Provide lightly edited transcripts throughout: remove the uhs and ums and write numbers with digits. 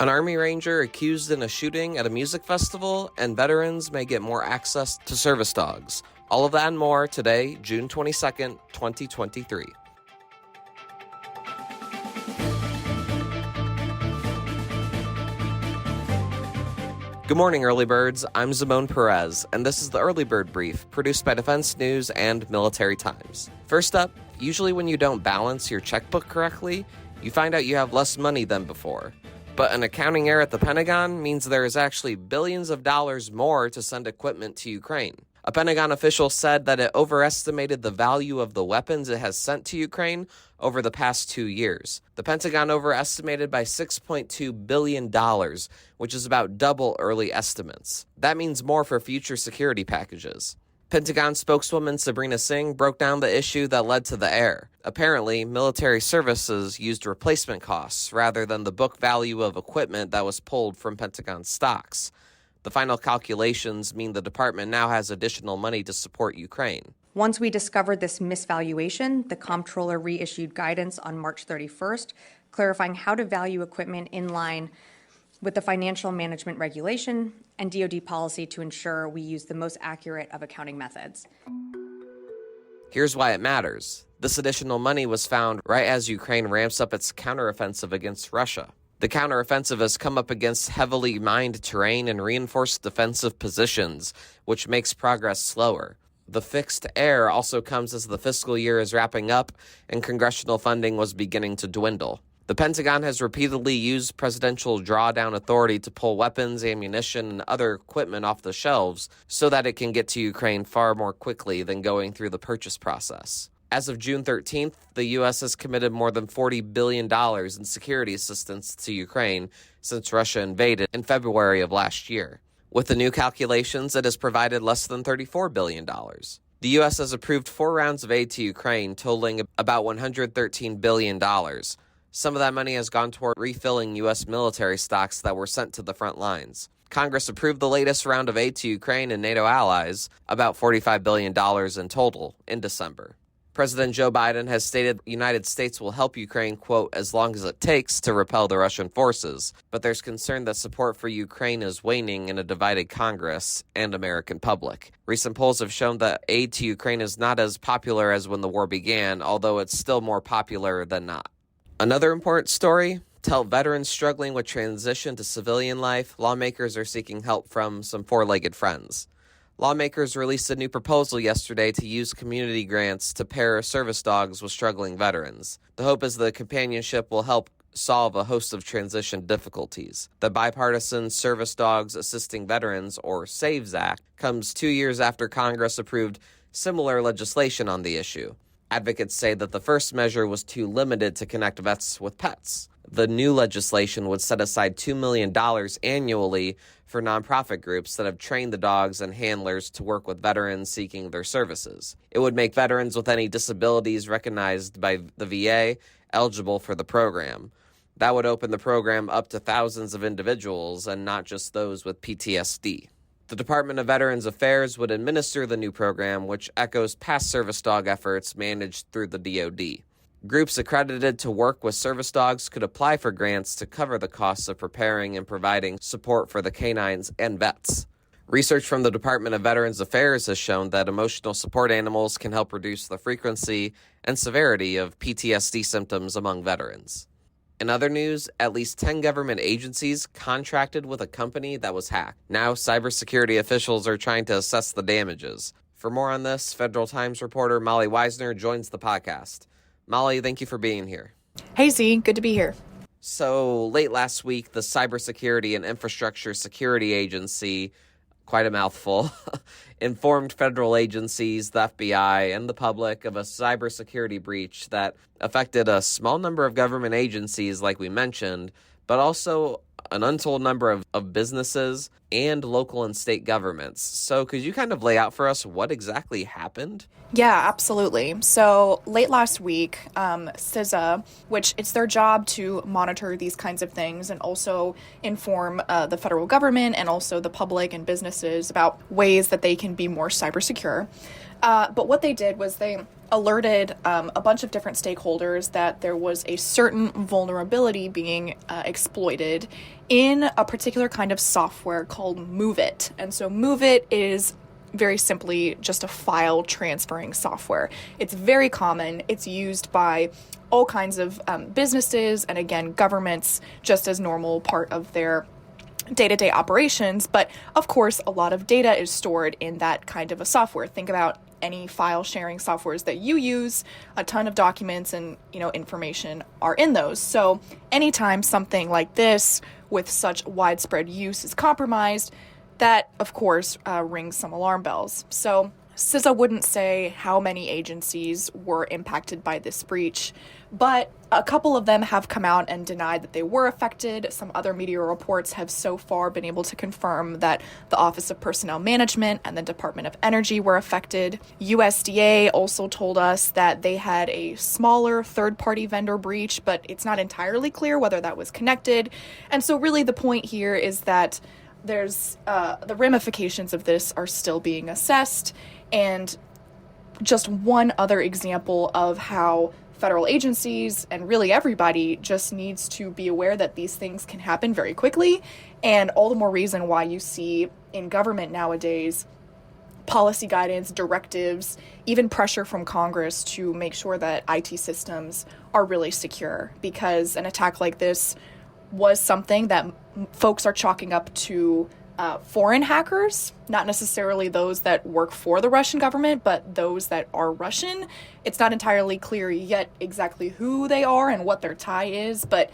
An Army Ranger accused in a shooting at a music festival, and veterans may get more access to service dogs. All of that and more today, June 22nd, 2023. Good morning, Early Birds. I'm Zamone Perez, and this is the Early Bird Brief, produced by Defense News and Military Times. First up, usually when you don't balance your checkbook correctly, you find out you have less money than before. But an accounting error at the Pentagon means there is actually billions of dollars more to send equipment to Ukraine. A Pentagon official said that it overestimated the value of the weapons it has sent to Ukraine over the past 2 years. The Pentagon overestimated by $6.2 billion, which is about double early estimates. That means more for future security packages. Pentagon spokeswoman Sabrina Singh broke down the issue that led to the error. Apparently, military services used replacement costs rather than the book value of equipment that was pulled from Pentagon stocks. The final calculations mean the department now has additional money to support Ukraine. Once we discovered this misvaluation, the comptroller reissued guidance on March 31st, clarifying how to value equipment in line with the financial management regulation and DoD policy to ensure we use the most accurate of accounting methods. Here's why it matters. This additional money was found right as Ukraine ramps up its counteroffensive against Russia. The counteroffensive has come up against heavily mined terrain and reinforced defensive positions, which makes progress slower. The fixed error also comes as the fiscal year is wrapping up and congressional funding was beginning to dwindle. The Pentagon has repeatedly used presidential drawdown authority to pull weapons, ammunition, and other equipment off the shelves so that it can get to Ukraine far more quickly than going through the purchase process. As of June 13th, the U.S. has committed more than $40 billion in security assistance to Ukraine since Russia invaded in February of last year. With the new calculations, it has provided less than $34 billion. The U.S. has approved 4 rounds of aid to Ukraine, totaling about $113 billion. Some of that money has gone toward refilling U.S. military stocks that were sent to the front lines. Congress approved the latest round of aid to Ukraine and NATO allies, about $45 billion in total, in December. President Joe Biden has stated the United States will help Ukraine, quote, as long as it takes to repel the Russian forces. But there's concern that support for Ukraine is waning in a divided Congress and American public. Recent polls have shown that aid to Ukraine is not as popular as when the war began, although it's still more popular than not. Another important story: to help veterans struggling with transition to civilian life, lawmakers are seeking help from some four-legged friends. Lawmakers released a new proposal yesterday to use community grants to pair service dogs with struggling veterans. The hope is the companionship will help solve a host of transition difficulties. The bipartisan Service Dogs Assisting Veterans, or SAVES Act, comes 2 years after Congress approved similar legislation on the issue. Advocates say that the first measure was too limited to connect vets with pets. The new legislation would set aside $2 million annually for nonprofit groups that have trained the dogs and handlers to work with veterans seeking their services. It would make veterans with any disabilities recognized by the VA eligible for the program. That would open the program up to thousands of individuals and not just those with PTSD. The Department of Veterans Affairs would administer the new program, which echoes past service dog efforts managed through the DoD. Groups accredited to work with service dogs could apply for grants to cover the costs of preparing and providing support for the canines and vets. Research from the Department of Veterans Affairs has shown that emotional support animals can help reduce the frequency and severity of PTSD symptoms among veterans. In other news, at least 10 government agencies contracted with a company that was hacked. Now, cybersecurity officials are trying to assess the damages. For more on this, Federal Times reporter Molly Weisner joins the podcast. Molly, thank you for being here. Hey, Z, good to be here. So, late last week, the Cybersecurity and Infrastructure Security Agency, quite a mouthful, informed federal agencies, the FBI, and the public of a cybersecurity breach that affected a small number of government agencies, like we mentioned, but also an untold number of businesses and local and state governments. So could you kind of lay out for us what exactly happened? Yeah, absolutely. So late last week, CISA, which it's their job to monitor these kinds of things and also inform the federal government and also the public and businesses about ways that they can be more cyber secure. But what they did was they alerted a bunch of different stakeholders that there was a certain vulnerability being exploited in a particular kind of software called MoveIt. And so MoveIt is very simply just a file transferring software. It's very common. It's used by all kinds of businesses and, again, governments, just as normal part of their day-to-day operations. But of course, a lot of data is stored in that kind of a software. Think about any file sharing softwares that you use. A ton of documents and, information are in those. So anytime something like this with such widespread use is compromised, that of course rings some alarm bells. So CISA wouldn't say how many agencies were impacted by this breach, but a couple of them have come out and denied that they were affected. Some other media reports have so far been able to confirm that the Office of Personnel Management and the Department of Energy were affected. USDA also told us that they had a smaller third-party vendor breach, but it's not entirely clear whether that was connected. And so really the point here is that there's the ramifications of this are still being assessed. And just one other example of how federal agencies and really everybody just needs to be aware that these things can happen very quickly. And all the more reason why you see in government nowadays policy guidance, directives, even pressure from Congress to make sure that IT systems are really secure, because an attack like this was something that folks are chalking up to foreign hackers, not necessarily those that work for the Russian government, but those that are Russian. It's not entirely clear yet exactly who they are and what their tie is, but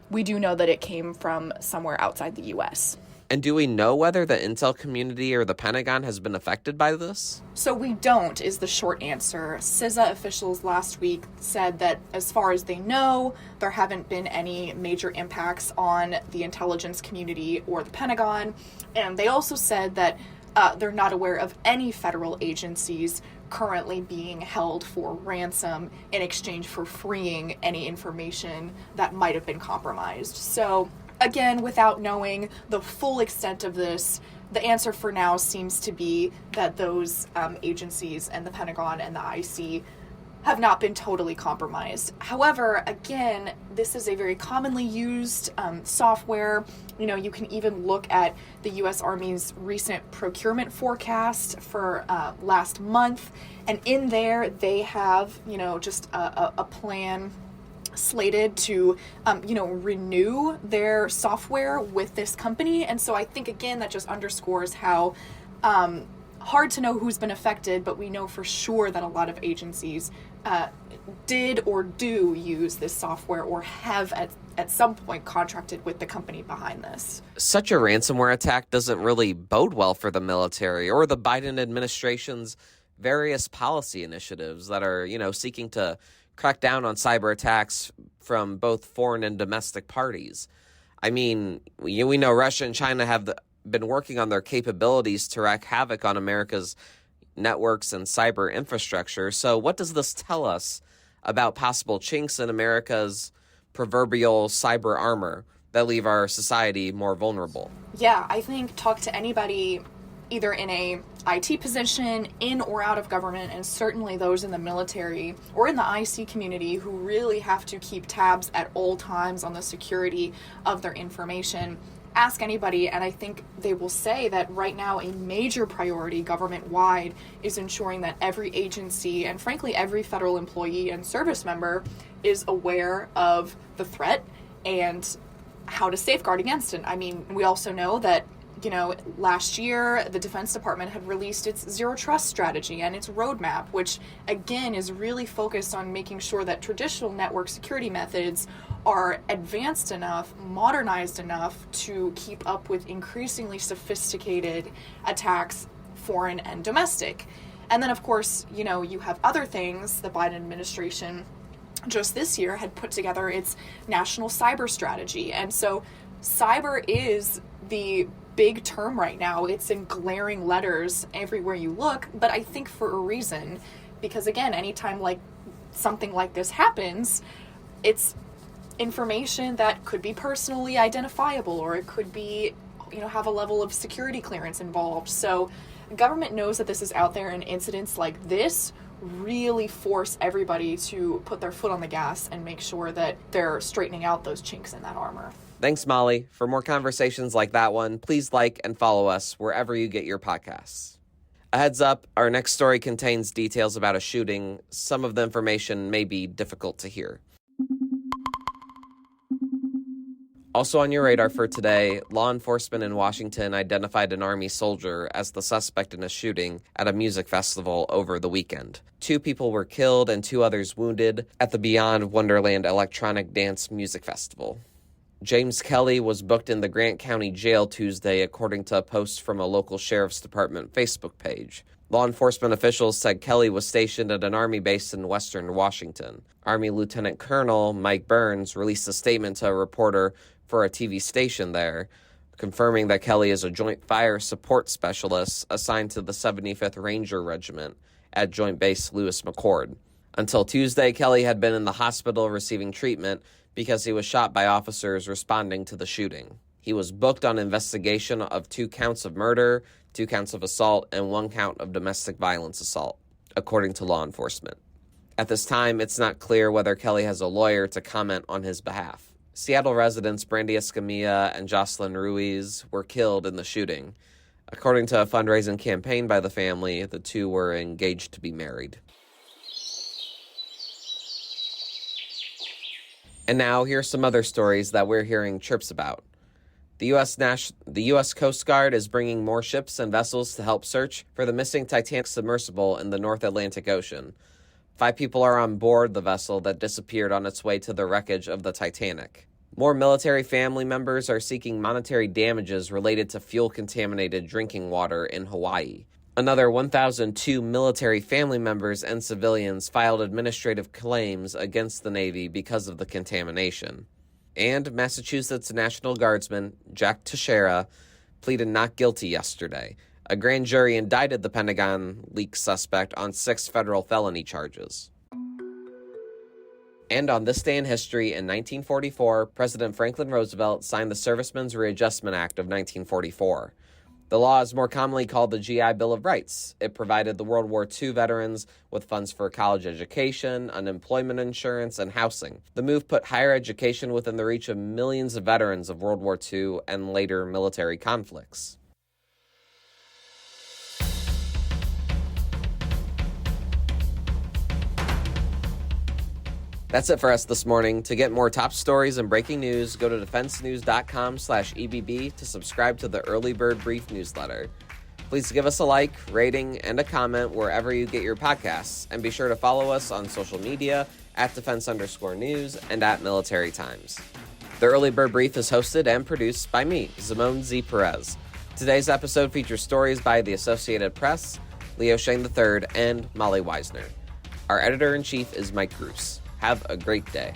we do know that it came from somewhere outside the U.S. And do we know whether the intel community or the Pentagon has been affected by this? So we don't, is the short answer. CISA officials last week said that as far as they know, there haven't been any major impacts on the intelligence community or the Pentagon. And they also said that they're not aware of any federal agencies currently being held for ransom in exchange for freeing any information that might have been compromised. So again, without knowing the full extent of this, the answer for now seems to be that those agencies and the Pentagon and the IC have not been totally compromised. However, again, this is a very commonly used software. You can even look at the U.S. Army's recent procurement forecast for last month, and in there they have, just a plan slated to, renew their software with this company. And so I think, again, that just underscores how hard to know who's been affected, but we know for sure that a lot of agencies did or do use this software or have at some point contracted with the company behind this. Such a ransomware attack doesn't really bode well for the military or the Biden administration's various policy initiatives that are, seeking to crack down on cyber attacks from both foreign and domestic parties. I mean, we know Russia and China have been working on their capabilities to wreak havoc on America's networks and cyber infrastructure. So what does this tell us about possible chinks in America's proverbial cyber armor that leave our society more vulnerable? Yeah, I think talk to anybody either in a IT position, in or out of government, and certainly those in the military or in the IC community who really have to keep tabs at all times on the security of their information. Ask anybody, and I think they will say that right now a major priority government-wide is ensuring that every agency and frankly every federal employee and service member is aware of the threat and how to safeguard against it. I mean, we also know that last year, the Defense Department had released its Zero Trust strategy and its roadmap, which, again, is really focused on making sure that traditional network security methods are advanced enough, modernized enough to keep up with increasingly sophisticated attacks, foreign and domestic. And then, of course, you have other things. The Biden administration just this year had put together its national cyber strategy. And so cyber is the big term right now. It's in glaring letters everywhere you look, but I think for a reason, because again, anytime something like this happens, it's information that could be personally identifiable, or it could be, have a level of security clearance involved. So government knows that this is out there, and incidents like this really force everybody to put their foot on the gas and make sure that they're straightening out those chinks in that armor. Thanks, Molly. For more conversations like that one, please like and follow us wherever you get your podcasts. A heads up, our next story contains details about a shooting. Some of the information may be difficult to hear. Also on your radar for today, law enforcement in Washington identified an Army soldier as the suspect in a shooting at a music festival over the weekend. 2 people were killed and 2 others wounded at the Beyond Wonderland Electronic Dance Music Festival. James Kelly was booked in the Grant County Jail Tuesday, according to a post from a local sheriff's department Facebook page. Law enforcement officials said Kelly was stationed at an Army base in western Washington. Army Lieutenant Colonel Mike Burns released a statement to a reporter for a TV station there, confirming that Kelly is a Joint Fire Support Specialist assigned to the 75th Ranger Regiment at Joint Base Lewis McChord. Until Tuesday, Kelly had been in the hospital receiving treatment because he was shot by officers responding to the shooting. He was booked on investigation of 2 counts of murder, 2 counts of assault, and 1 count of domestic violence assault, according to law enforcement. At this time, it's not clear whether Kelly has a lawyer to comment on his behalf. Seattle residents Brandy Escamilla and Jocelyn Ruiz were killed in the shooting. According to a fundraising campaign by the family, the 2 were engaged to be married. And now, here's some other stories that we're hearing chirps about. The U.S. Coast Guard is bringing more ships and vessels to help search for the missing Titanic submersible in the North Atlantic Ocean. 5 people are on board the vessel that disappeared on its way to the wreckage of the Titanic. More military family members are seeking monetary damages related to fuel-contaminated drinking water in Hawaii. Another 1,002 military family members and civilians filed administrative claims against the Navy because of the contamination. And Massachusetts National Guardsman Jack Teixeira pleaded not guilty yesterday. A grand jury indicted the Pentagon leak suspect on 6 federal felony charges. And on this day in history, in 1944, President Franklin Roosevelt signed the Servicemen's Readjustment Act of 1944. The law is more commonly called the GI Bill of Rights. It provided the World War II veterans with funds for college education, unemployment insurance, and housing. The move put higher education within the reach of millions of veterans of World War II and later military conflicts. That's it for us this morning. To get more top stories and breaking news, go to defensenews.com/EBB to subscribe to the Early Bird Brief newsletter. Please give us a like, rating, and a comment wherever you get your podcasts, and be sure to follow us on social media at @defense_news and @Military Times. The Early Bird Brief is hosted and produced by me, Zimone Z. Perez. Today's episode features stories by the Associated Press, Leo Shane III, and Molly Weisner. Our editor-in-chief is Mike Bruce. Have a great day.